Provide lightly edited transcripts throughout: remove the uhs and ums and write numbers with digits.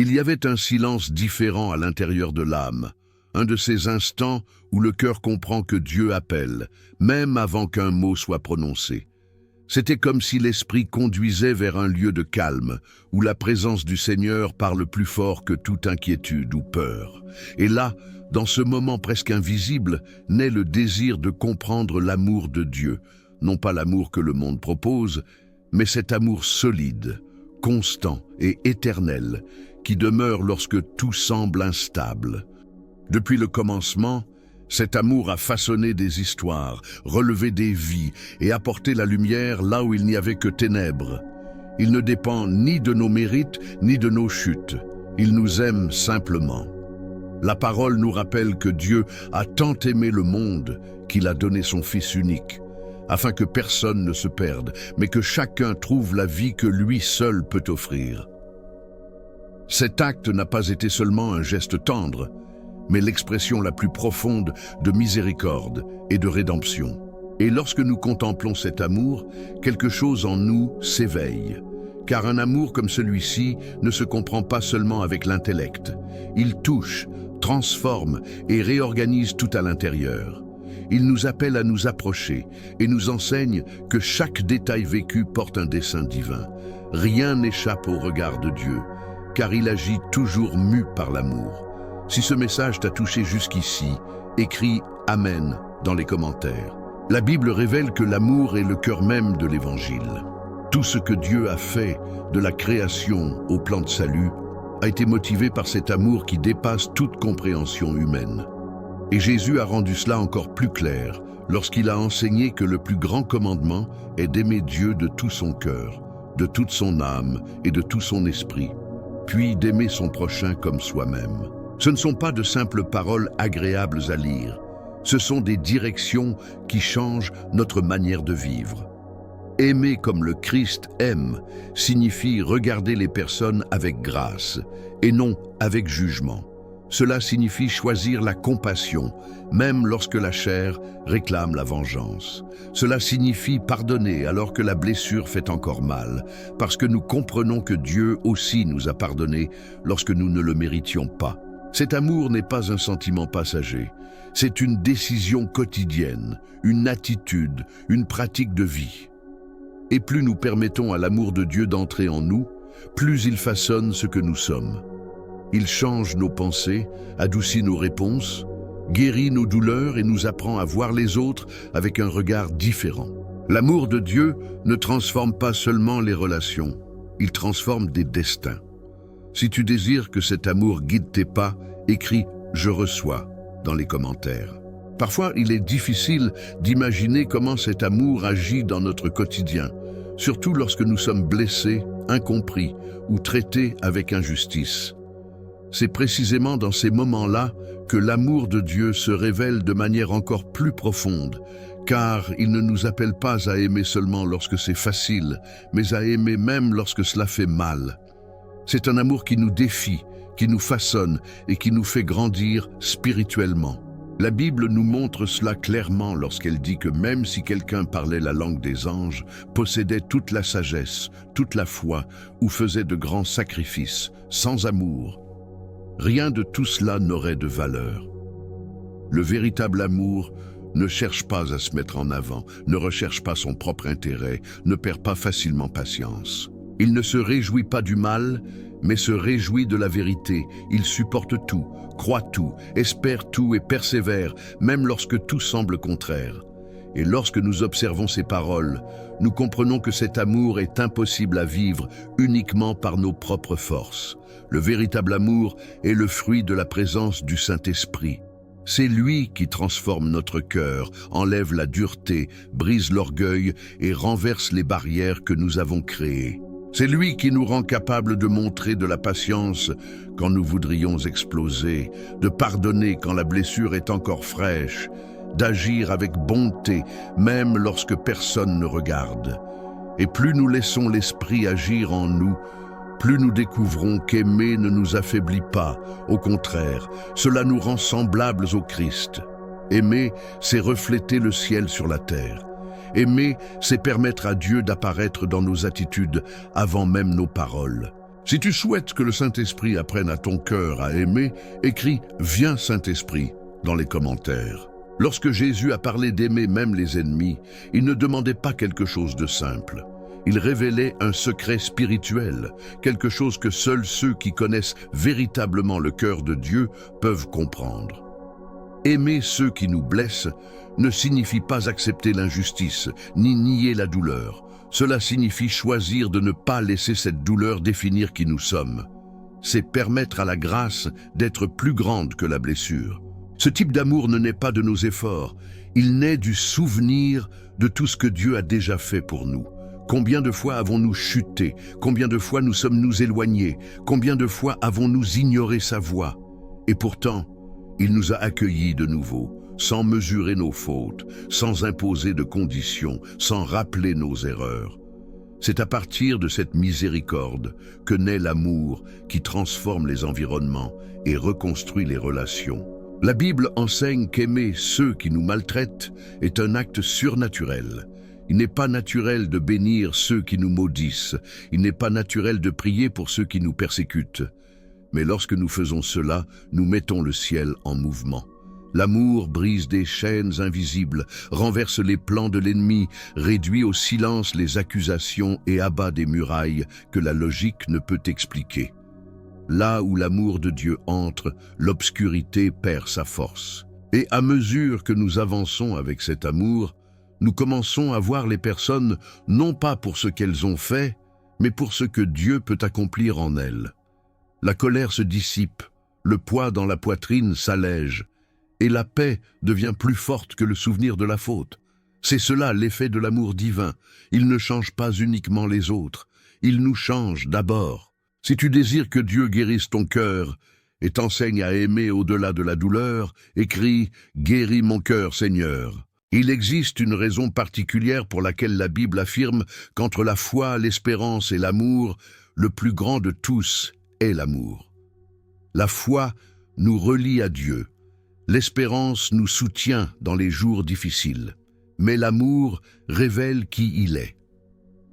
Il y avait un silence différent à l'intérieur de l'âme, un de ces instants où le cœur comprend que Dieu appelle, même avant qu'un mot soit prononcé. C'était comme si l'esprit conduisait vers un lieu de calme, où la présence du Seigneur parle plus fort que toute inquiétude ou peur. Et là, dans ce moment presque invisible, naît le désir de comprendre l'amour de Dieu, non pas l'amour que le monde propose, mais cet amour solide, constant et éternel, qui demeure lorsque tout semble instable. Depuis le commencement, cet amour a façonné des histoires, relevé des vies et apporté la lumière là où il n'y avait que ténèbres. Il ne dépend ni de nos mérites ni de nos chutes. Il nous aime simplement. La parole nous rappelle que Dieu a tant aimé le monde qu'il a donné son Fils unique, afin que personne ne se perde, mais que chacun trouve la vie que lui seul peut offrir. Cet acte n'a pas été seulement un geste tendre, mais l'expression la plus profonde de miséricorde et de rédemption. Et lorsque nous contemplons cet amour, quelque chose en nous s'éveille. Car un amour comme celui-ci ne se comprend pas seulement avec l'intellect. Il touche, transforme et réorganise tout à l'intérieur. Il nous appelle à nous approcher et nous enseigne que chaque détail vécu porte un dessein divin. Rien n'échappe au regard de Dieu, car il agit toujours mu par l'amour. Si ce message t'a touché jusqu'ici, écris « Amen » dans les commentaires. La Bible révèle que l'amour est le cœur même de l'Évangile. Tout ce que Dieu a fait, de la création au plan de salut, a été motivé par cet amour qui dépasse toute compréhension humaine. Et Jésus a rendu cela encore plus clair lorsqu'il a enseigné que le plus grand commandement est d'aimer Dieu de tout son cœur, de toute son âme et de tout son esprit, puis d'aimer son prochain comme soi-même. Ce ne sont pas de simples paroles agréables à lire, ce sont des directions qui changent notre manière de vivre. Aimer comme le Christ aime signifie regarder les personnes avec grâce et non avec jugement. Cela signifie choisir la compassion, même lorsque la chair réclame la vengeance. Cela signifie pardonner alors que la blessure fait encore mal, parce que nous comprenons que Dieu aussi nous a pardonné lorsque nous ne le méritions pas. Cet amour n'est pas un sentiment passager, c'est une décision quotidienne, une attitude, une pratique de vie. Et plus nous permettons à l'amour de Dieu d'entrer en nous, plus il façonne ce que nous sommes. Il change nos pensées, adoucit nos réponses, guérit nos douleurs et nous apprend à voir les autres avec un regard différent. L'amour de Dieu ne transforme pas seulement les relations, il transforme des destins. Si tu désires que cet amour guide tes pas, écris « Je reçois » dans les commentaires. Parfois, il est difficile d'imaginer comment cet amour agit dans notre quotidien, surtout lorsque nous sommes blessés, incompris ou traités avec injustice. C'est précisément dans ces moments-là que l'amour de Dieu se révèle de manière encore plus profonde, car il ne nous appelle pas à aimer seulement lorsque c'est facile, mais à aimer même lorsque cela fait mal. C'est un amour qui nous défie, qui nous façonne et qui nous fait grandir spirituellement. La Bible nous montre cela clairement lorsqu'elle dit que même si quelqu'un parlait la langue des anges, possédait toute la sagesse, toute la foi ou faisait de grands sacrifices, sans amour, rien de tout cela n'aurait de valeur. Le véritable amour ne cherche pas à se mettre en avant, ne recherche pas son propre intérêt, ne perd pas facilement patience. Il ne se réjouit pas du mal, mais se réjouit de la vérité. Il supporte tout, croit tout, espère tout et persévère, même lorsque tout semble contraire. Et lorsque nous observons ces paroles, nous comprenons que cet amour est impossible à vivre uniquement par nos propres forces. Le véritable amour est le fruit de la présence du Saint-Esprit. C'est lui qui transforme notre cœur, enlève la dureté, brise l'orgueil et renverse les barrières que nous avons créées. C'est lui qui nous rend capables de montrer de la patience quand nous voudrions exploser, de pardonner quand la blessure est encore fraîche, d'agir avec bonté même lorsque personne ne regarde. Et plus nous laissons l'Esprit agir en nous, plus nous découvrons qu'aimer ne nous affaiblit pas. Au contraire, cela nous rend semblables au Christ. Aimer, c'est refléter le ciel sur la terre. Aimer, c'est permettre à Dieu d'apparaître dans nos attitudes avant même nos paroles. Si tu souhaites que le Saint-Esprit apprenne à ton cœur à aimer, écris « Viens Saint-Esprit » dans les commentaires. Lorsque Jésus a parlé d'aimer même les ennemis, il ne demandait pas quelque chose de simple. Il révélait un secret spirituel, quelque chose que seuls ceux qui connaissent véritablement le cœur de Dieu peuvent comprendre. Aimer ceux qui nous blessent ne signifie pas accepter l'injustice, ni nier la douleur. Cela signifie choisir de ne pas laisser cette douleur définir qui nous sommes. C'est permettre à la grâce d'être plus grande que la blessure. Ce type d'amour ne naît pas de nos efforts, il naît du souvenir de tout ce que Dieu a déjà fait pour nous. Combien de fois avons-nous chuté? Combien de fois nous sommes-nous éloignés? Combien de fois avons-nous ignoré sa voix? Et pourtant, il nous a accueillis de nouveau, sans mesurer nos fautes, sans imposer de conditions, sans rappeler nos erreurs. C'est à partir de cette miséricorde que naît l'amour qui transforme les environnements et reconstruit les relations. La Bible enseigne qu'aimer ceux qui nous maltraitent est un acte surnaturel. Il n'est pas naturel de bénir ceux qui nous maudissent. Il n'est pas naturel de prier pour ceux qui nous persécutent. Mais lorsque nous faisons cela, nous mettons le ciel en mouvement. L'amour brise des chaînes invisibles, renverse les plans de l'ennemi, réduit au silence les accusations et abat des murailles que la logique ne peut expliquer. Là où l'amour de Dieu entre, l'obscurité perd sa force. Et à mesure que nous avançons avec cet amour, nous commençons à voir les personnes non pas pour ce qu'elles ont fait, mais pour ce que Dieu peut accomplir en elles. La colère se dissipe, le poids dans la poitrine s'allège, et la paix devient plus forte que le souvenir de la faute. C'est cela l'effet de l'amour divin. Il ne change pas uniquement les autres, il nous change d'abord. Si tu désires que Dieu guérisse ton cœur et t'enseigne à aimer au-delà de la douleur, écris « Guéris mon cœur, Seigneur ». Il existe une raison particulière pour laquelle la Bible affirme qu'entre la foi, l'espérance et l'amour, le plus grand de tous est l'amour. La foi nous relie à Dieu. L'espérance nous soutient dans les jours difficiles. Mais l'amour révèle qui il est.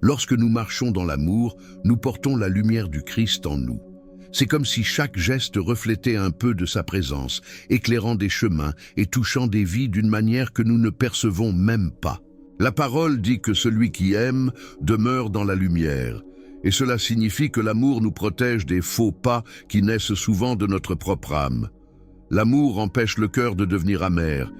Lorsque nous marchons dans l'amour, nous portons la lumière du Christ en nous. C'est comme si chaque geste reflétait un peu de sa présence, éclairant des chemins et touchant des vies d'une manière que nous ne percevons même pas. La parole dit que celui qui aime demeure dans la lumière, et cela signifie que l'amour nous protège des faux pas qui naissent souvent de notre propre âme. L'amour empêche le cœur de devenir amer.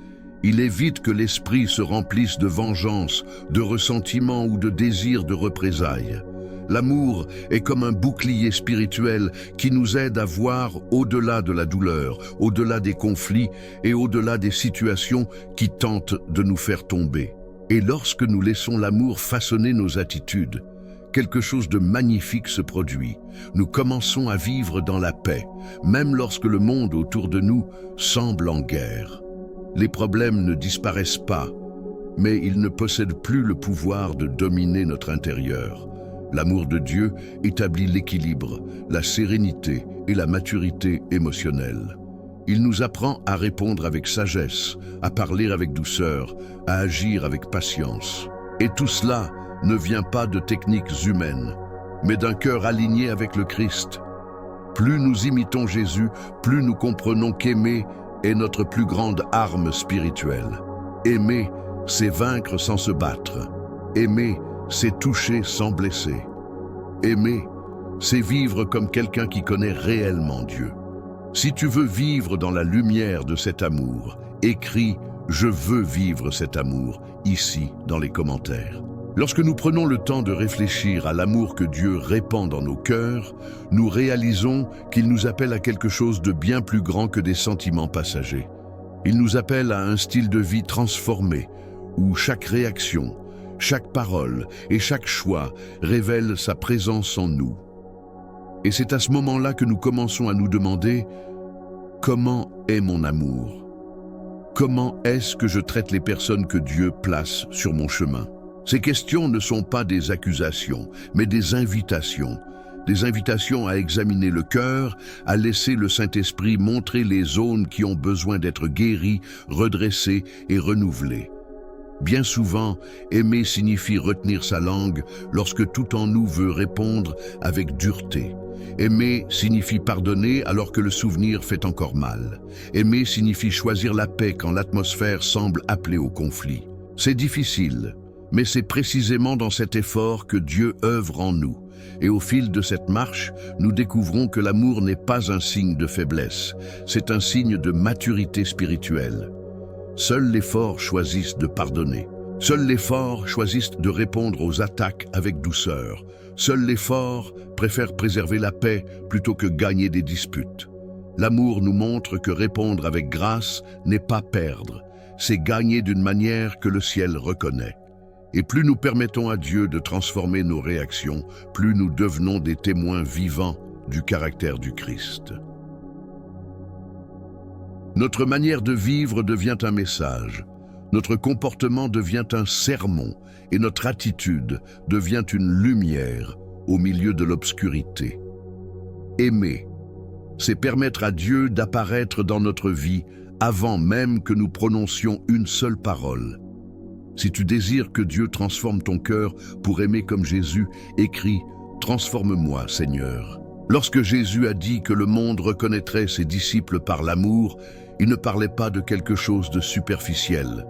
Il évite que l'esprit se remplisse de vengeance, de ressentiment ou de désir de représailles. L'amour est comme un bouclier spirituel qui nous aide à voir au-delà de la douleur, au-delà des conflits et au-delà des situations qui tentent de nous faire tomber. Et lorsque nous laissons l'amour façonner nos attitudes, quelque chose de magnifique se produit. Nous commençons à vivre dans la paix, même lorsque le monde autour de nous semble en guerre. Les problèmes ne disparaissent pas, mais ils ne possèdent plus le pouvoir de dominer notre intérieur. L'amour de Dieu établit l'équilibre, la sérénité et la maturité émotionnelle. Il nous apprend à répondre avec sagesse, à parler avec douceur, à agir avec patience. Et tout cela ne vient pas de techniques humaines, mais d'un cœur aligné avec le Christ. Plus nous imitons Jésus, plus nous comprenons qu'aimer est notre plus grande arme spirituelle. Aimer, c'est vaincre sans se battre. Aimer, c'est toucher sans blesser. Aimer, c'est vivre comme quelqu'un qui connaît réellement Dieu. Si tu veux vivre dans la lumière de cet amour, écris « Je veux vivre cet amour » ici dans les commentaires. Lorsque nous prenons le temps de réfléchir à l'amour que Dieu répand dans nos cœurs, nous réalisons qu'il nous appelle à quelque chose de bien plus grand que des sentiments passagers. Il nous appelle à un style de vie transformé, où chaque réaction, chaque parole et chaque choix révèle sa présence en nous. Et c'est à ce moment-là que nous commençons à nous demander « Comment est mon amour ? Comment est-ce que je traite les personnes que Dieu place sur mon chemin ?» Ces questions ne sont pas des accusations, mais des invitations à examiner le cœur, à laisser le Saint-Esprit montrer les zones qui ont besoin d'être guéries, redressées et renouvelées. Bien souvent, aimer signifie retenir sa langue lorsque tout en nous veut répondre avec dureté. Aimer signifie pardonner alors que le souvenir fait encore mal. Aimer signifie choisir la paix quand l'atmosphère semble appeler au conflit. C'est difficile, mais c'est précisément dans cet effort que Dieu œuvre en nous. Et au fil de cette marche, nous découvrons que l'amour n'est pas un signe de faiblesse, c'est un signe de maturité spirituelle. Seuls les forts choisissent de pardonner. Seuls les forts choisissent de répondre aux attaques avec douceur. Seuls les forts préfèrent préserver la paix plutôt que gagner des disputes. L'amour nous montre que répondre avec grâce n'est pas perdre, c'est gagner d'une manière que le ciel reconnaît. Et plus nous permettons à Dieu de transformer nos réactions, plus nous devenons des témoins vivants du caractère du Christ. Notre manière de vivre devient un message, notre comportement devient un sermon et notre attitude devient une lumière au milieu de l'obscurité. Aimer, c'est permettre à Dieu d'apparaître dans notre vie avant même que nous prononcions une seule parole. Si tu désires que Dieu transforme ton cœur pour aimer comme Jésus, écris « Transforme-moi, Seigneur ». Lorsque Jésus a dit que le monde reconnaîtrait ses disciples par l'amour, il ne parlait pas de quelque chose de superficiel.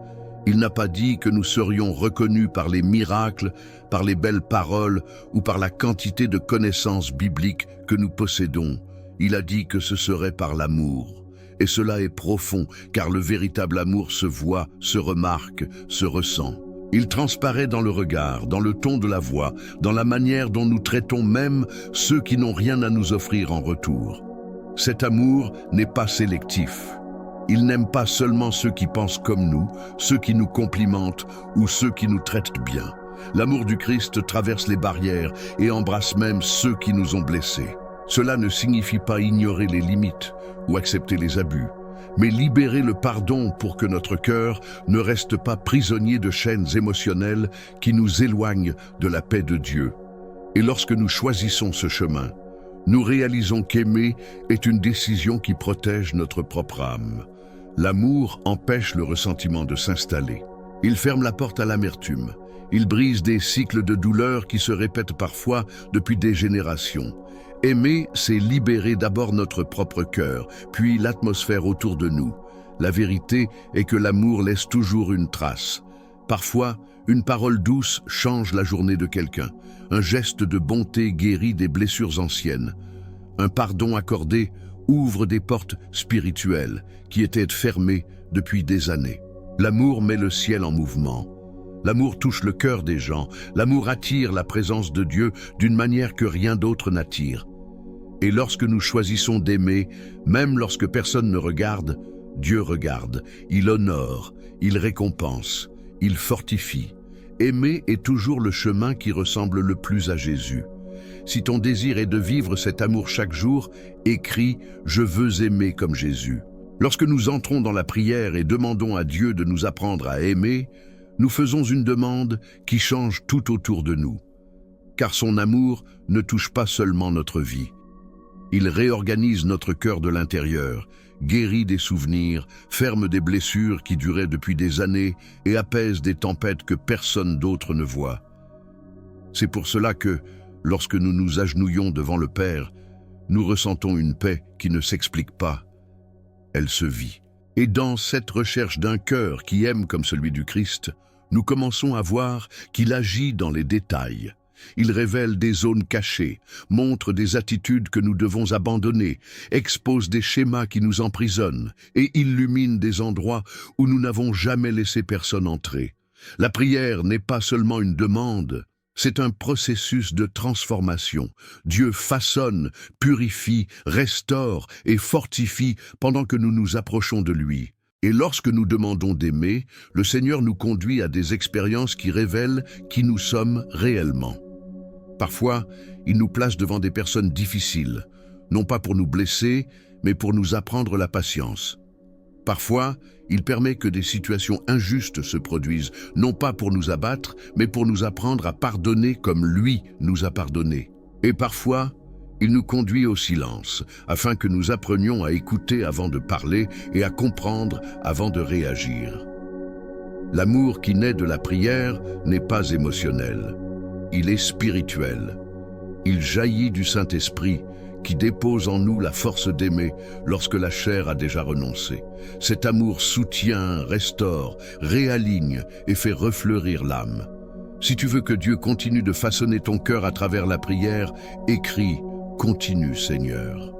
Il n'a pas dit que nous serions reconnus par les miracles, par les belles paroles ou par la quantité de connaissances bibliques que nous possédons. Il a dit que ce serait par l'amour. Et cela est profond, car le véritable amour se voit, se remarque, se ressent. Il transparaît dans le regard, dans le ton de la voix, dans la manière dont nous traitons même ceux qui n'ont rien à nous offrir en retour. Cet amour n'est pas sélectif. Il n'aime pas seulement ceux qui pensent comme nous, ceux qui nous complimentent ou ceux qui nous traitent bien. L'amour du Christ traverse les barrières et embrasse même ceux qui nous ont blessés. Cela ne signifie pas ignorer les limites ou accepter les abus, mais libérer le pardon pour que notre cœur ne reste pas prisonnier de chaînes émotionnelles qui nous éloignent de la paix de Dieu. Et lorsque nous choisissons ce chemin, nous réalisons qu'aimer est une décision qui protège notre propre âme. L'amour empêche le ressentiment de s'installer. Il ferme la porte à l'amertume. Il brise des cycles de douleur qui se répètent parfois depuis des générations. Aimer, c'est libérer d'abord notre propre cœur, puis l'atmosphère autour de nous. La vérité est que l'amour laisse toujours une trace. Parfois, une parole douce change la journée de quelqu'un. Un geste de bonté guérit des blessures anciennes. Un pardon accordé ouvre des portes spirituelles qui étaient fermées depuis des années. L'amour met le ciel en mouvement. L'amour touche le cœur des gens. L'amour attire la présence de Dieu d'une manière que rien d'autre n'attire. Et lorsque nous choisissons d'aimer, même lorsque personne ne regarde, Dieu regarde. Il honore, il récompense, il fortifie. Aimer est toujours le chemin qui ressemble le plus à Jésus. Si ton désir est de vivre cet amour chaque jour, écris « Je veux aimer comme Jésus ». Lorsque nous entrons dans la prière et demandons à Dieu de nous apprendre à aimer, nous faisons une demande qui change tout autour de nous. Car son amour ne touche pas seulement notre vie. Il réorganise notre cœur de l'intérieur, guérit des souvenirs, ferme des blessures qui duraient depuis des années et apaise des tempêtes que personne d'autre ne voit. C'est pour cela que, lorsque nous nous agenouillons devant le Père, nous ressentons une paix qui ne s'explique pas. Elle se vit. Et dans cette recherche d'un cœur qui aime comme celui du Christ, nous commençons à voir qu'il agit dans les détails. Il révèle des zones cachées, montre des attitudes que nous devons abandonner, expose des schémas qui nous emprisonnent et illumine des endroits où nous n'avons jamais laissé personne entrer. La prière n'est pas seulement une demande, c'est un processus de transformation. Dieu façonne, purifie, restaure et fortifie pendant que nous nous approchons de lui. Et lorsque nous demandons d'aimer, le Seigneur nous conduit à des expériences qui révèlent qui nous sommes réellement. Parfois, il nous place devant des personnes difficiles, non pas pour nous blesser, mais pour nous apprendre la patience. Parfois, il permet que des situations injustes se produisent, non pas pour nous abattre, mais pour nous apprendre à pardonner comme lui nous a pardonné. Et parfois, il nous conduit au silence, afin que nous apprenions à écouter avant de parler et à comprendre avant de réagir. L'amour qui naît de la prière n'est pas émotionnel. Il est spirituel. Il jaillit du Saint-Esprit qui dépose en nous la force d'aimer lorsque la chair a déjà renoncé. Cet amour soutient, restaure, réaligne et fait refleurir l'âme. Si tu veux que Dieu continue de façonner ton cœur à travers la prière, écris « Continue, Seigneur ».